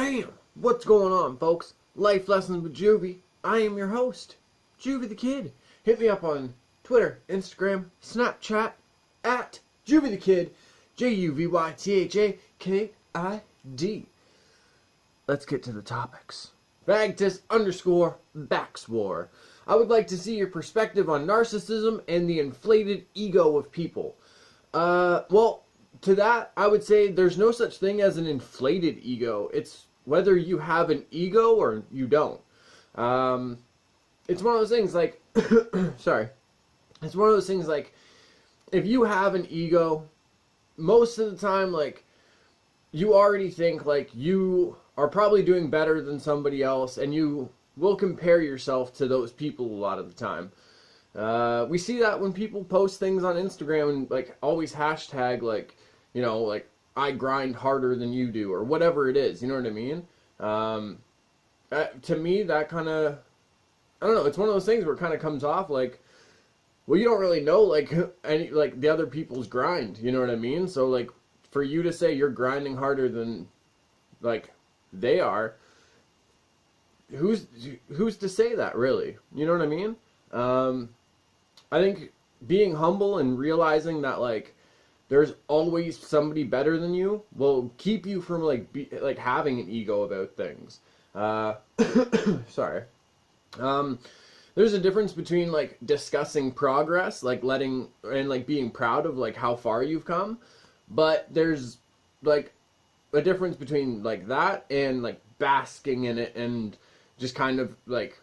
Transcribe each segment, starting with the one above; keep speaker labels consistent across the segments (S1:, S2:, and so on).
S1: Bam! What's going on, folks? Life Lessons with Juvy. I am your host, JuvyThaKid. Hit me up on Twitter, Instagram, Snapchat, at JuvyThaKid, JuvyThaKid. Let's get to the topics. Vagtus_Baxwar. I would like to see your perspective on narcissism and the inflated ego of people. Well, to that, I would say there's no such thing as an inflated ego. It's whether you have an ego or you don't. It's one of those things like, sorry. It's one of those things like, if you have an ego, most of the time, like, you already think, like, you are probably doing better than somebody else, and you will compare yourself to those people a lot of the time. We see that when people post things on Instagram and, like, always hashtag, like, you know, like, I grind harder than you do, or whatever it is, you know what I mean? To me, that kind of, I don't know, it's one of those things where it kind of comes off like, well, you don't really know, like, any, like, the other people's grind, you know what I mean? So, like, for you to say you're grinding harder than, like, they are, who's to say that, really? You know what I mean? I think being humble and realizing that, like, there's always somebody better than you will keep you from, like, having an ego about things. Sorry. There's a difference between, like, discussing progress, like, letting, and, like, being proud of, like, how far you've come. But there's, like, a difference between, like, that and, like, basking in it and just kind of, like,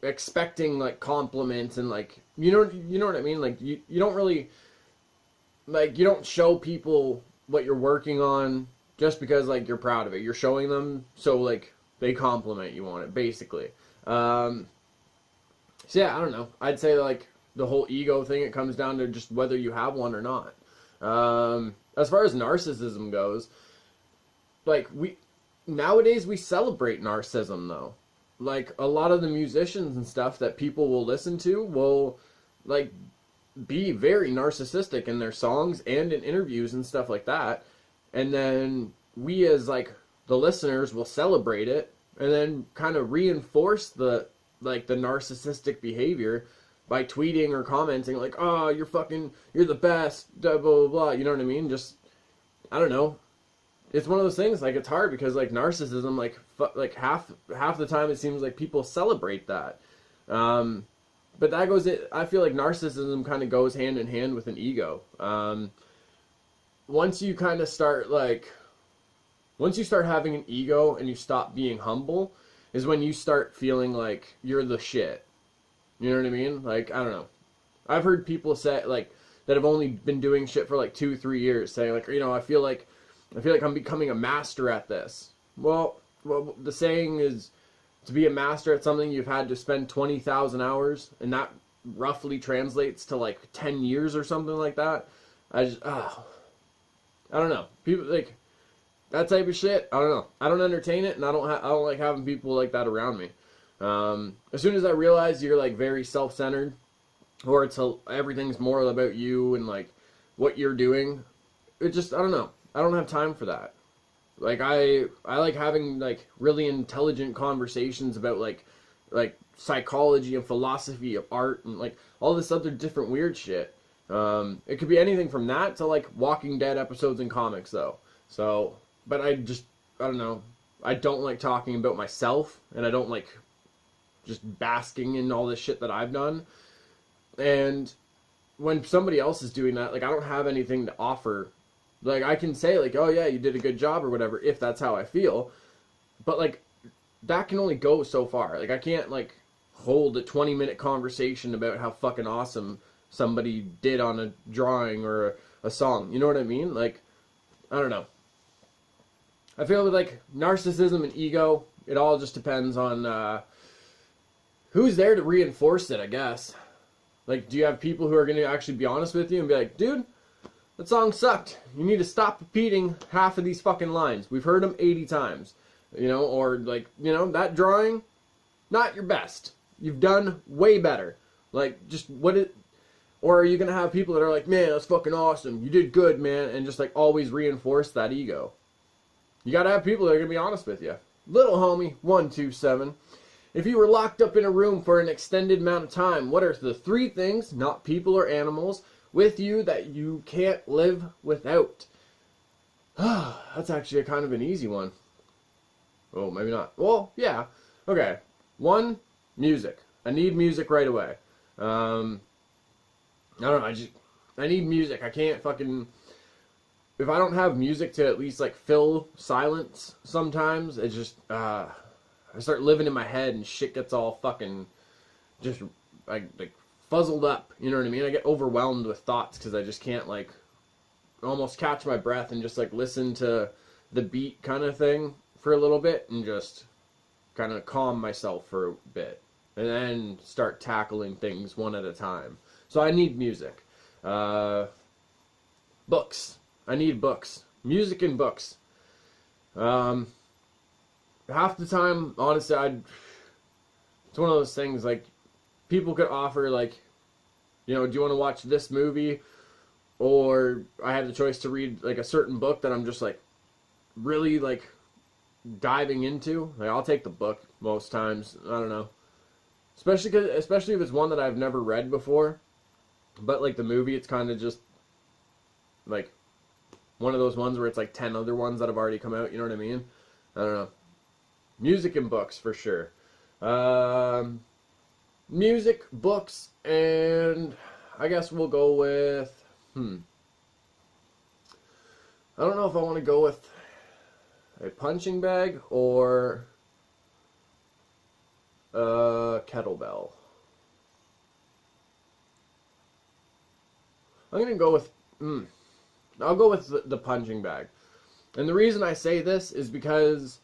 S1: expecting, like, compliments and, like, you know what I mean? Like, you don't really, like, you don't show people what you're working on just because, like, you're proud of it. You're showing them so, like, they compliment you on it, basically. So, yeah, I don't know. I'd say, like, the whole ego thing, it comes down to just whether you have one or not. As far as narcissism goes, like, nowadays we celebrate narcissism, though. Like, a lot of the musicians and stuff that people will listen to will, like, be very narcissistic in their songs and in interviews and stuff like that. And then we as, like, the listeners will celebrate it and then kind of reinforce the, like, the narcissistic behavior by tweeting or commenting, like, oh, you're the best, blah, blah, blah, blah. You know what I mean? Just, I don't know. It's one of those things, like, it's hard because, like, narcissism, like half the time it seems like people celebrate that. But that goes, I feel like narcissism kind of goes hand in hand with an ego. Once you kind of start, like, once you start having an ego and you stop being humble is when you start feeling like you're the shit. You know what I mean? Like, I don't know. I've heard people say, like, that have only been doing shit for, like, 2-3 years, saying, like, you know, I feel like I'm becoming a master at this. Well, the saying is, to be a master at something, you've had to spend 20,000 hours, and that roughly translates to, like, 10 years or something like that. I don't know. People, like, that type of shit, I don't know. I don't entertain it, and I don't like having people like that around me. As soon as I realize you're, like, very self-centered, or everything's more about you and, like, what you're doing, it just, I don't know. I don't have time for that. Like, I like having, like, really intelligent conversations about, like psychology and philosophy of art and, like, all this other different weird shit. It could be anything from that to, like, Walking Dead episodes in comics, though. So, but I don't know. I don't like talking about myself, and I don't like just basking in all this shit that I've done. And when somebody else is doing that, like, I don't have anything to offer. Like, I can say, like, oh, yeah, you did a good job or whatever, if that's how I feel. But, like, that can only go so far. Like, I can't, like, hold a 20-minute conversation about how fucking awesome somebody did on a drawing or a song. You know what I mean? Like, I don't know. I feel like narcissism and ego, it all just depends on who's there to reinforce it, I guess. Like, do you have people who are going to actually be honest with you and be like, dude, that song sucked. You need to stop repeating half of these fucking lines. We've heard them 80 times. You know, or, like, you know, that drawing, not your best. You've done way better. Like, just or are you going to have people that are like, man, that's fucking awesome. You did good, man. And just, like, always reinforce that ego. You gotta have people that are gonna be honest with you. Little homie 127. If you were locked up in a room for an extended amount of time, what are the 3 things, not people or animals, with you that you can't live without? That's actually a kind of an easy one. Oh, maybe not. Well, yeah. Okay. 1, music. I need music right away. I don't know. I need music. I can't fucking... If I don't have music to at least, like, fill silence sometimes, it just, I start living in my head and shit gets all fucking just, like fuzzled up. You know what I mean? I get overwhelmed with thoughts because I just can't, like, almost catch my breath and just, like, listen to the beat kind of thing for a little bit and just kind of calm myself for a bit. And then start tackling things one at a time. So I need music. Books. I need books. Music and books. Half the time, honestly, it's one of those things, like, people could offer, like, you know, do you want to watch this movie? Or I have the choice to read, like, a certain book that I'm just, like, really, like, diving into. Like, I'll take the book most times. I don't know. Especially if it's one that I've never read before. But, like, the movie, it's kind of just, like, one of those ones where it's like 10 other ones that have already come out, you know what I mean? I don't know. Music and books, for sure. Music, books, and I guess we'll go with, I don't know if I want to go with a punching bag or a kettlebell. I'm going to go with, I'll go with the punching bag. And the reason I say this is because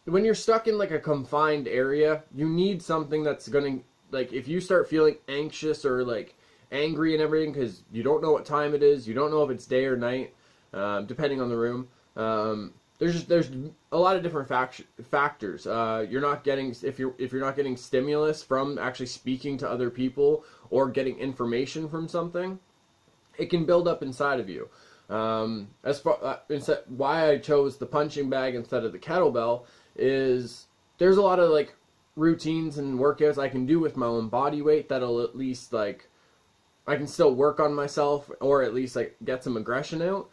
S1: when you're stuck in, like, a confined area, you need something that's going to, like, if you start feeling anxious or, like, angry and everything because you don't know what time it is, you don't know if it's day or night, depending on the room. There's a lot of different factors. You're not getting, if you're not getting stimulus from actually speaking to other people or getting information from something, it can build up inside of you. Why I chose the punching bag instead of the kettlebell is there's a lot of, like, routines and workouts I can do with my own body weight that'll at least, like, I can still work on myself or at least, like, get some aggression out.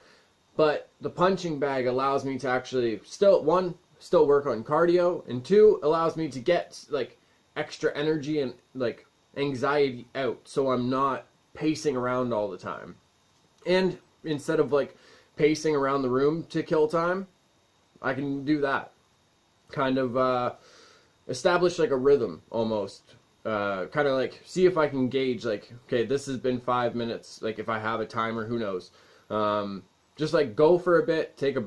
S1: But the punching bag allows me to actually still work on cardio, and 2, allows me to get, like, extra energy and, like, anxiety out so I'm not pacing around all the time. And instead of, like, pacing around the room to kill time, I can do that. Kind of establish, like, a rhythm almost. Kind of, like, see if I can gauge, like, okay, this has been 5 minutes, like, if I have a timer, who knows. Just, like, go for a bit, take a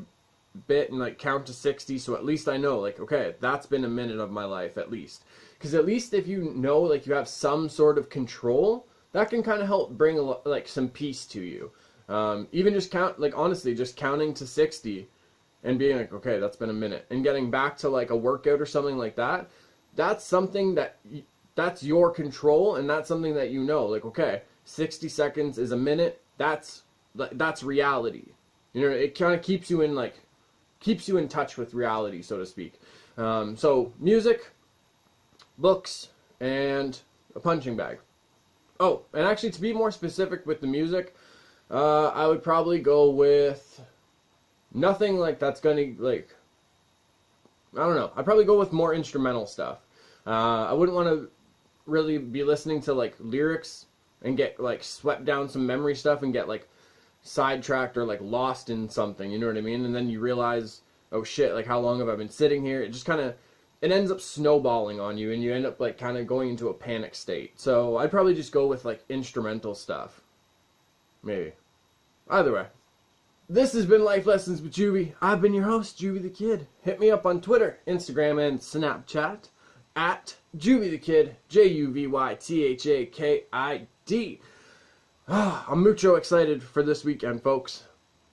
S1: bit, and, like, count to 60, so at least I know, like, okay, that's been a minute of my life, at least. Because at least if you know, like, you have some sort of control, that can kind of help bring, like, some peace to you. Even just honestly, just counting to 60 and being like, okay, that's been a minute, and getting back to, like, a workout or something like that, that's something that's your control, and that's something that you know, like, okay, 60 seconds is a minute, that's reality. You know, it kind of keeps you in touch with reality, so to speak. So music, books, and a punching bag. Oh, and actually, to be more specific with the music, I would probably go with nothing, like, that's gonna, like, I don't know. I'd probably go with more instrumental stuff. I wouldn't want to really be listening to, like, lyrics and get, like, swept down some memory stuff and get, like, sidetracked or, like, lost in something, you know what I mean? And then you realize, oh shit, like, how long have I been sitting here? It just kind of, it ends up snowballing on you, and you end up, like, kind of going into a panic state. So I'd probably just go with, like, instrumental stuff. Maybe. Either way. This has been Life Lessons with Juvy. I've been your host, JuvyThaKid. Hit me up on Twitter, Instagram, and Snapchat at JuvyThaKid, JuvyThaKid. I'm mucho excited for this weekend, folks.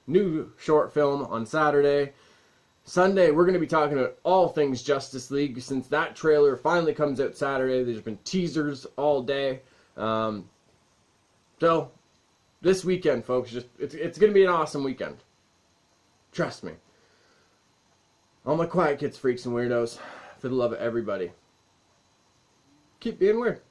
S1: New short film on Saturday. Sunday, we're going to be talking about all things Justice League, since that trailer finally comes out Saturday. There's been teasers all day. So, this weekend, folks, it's going to be an awesome weekend. Trust me. All my quiet kids, freaks, and weirdos, for the love of everybody, keep being weird.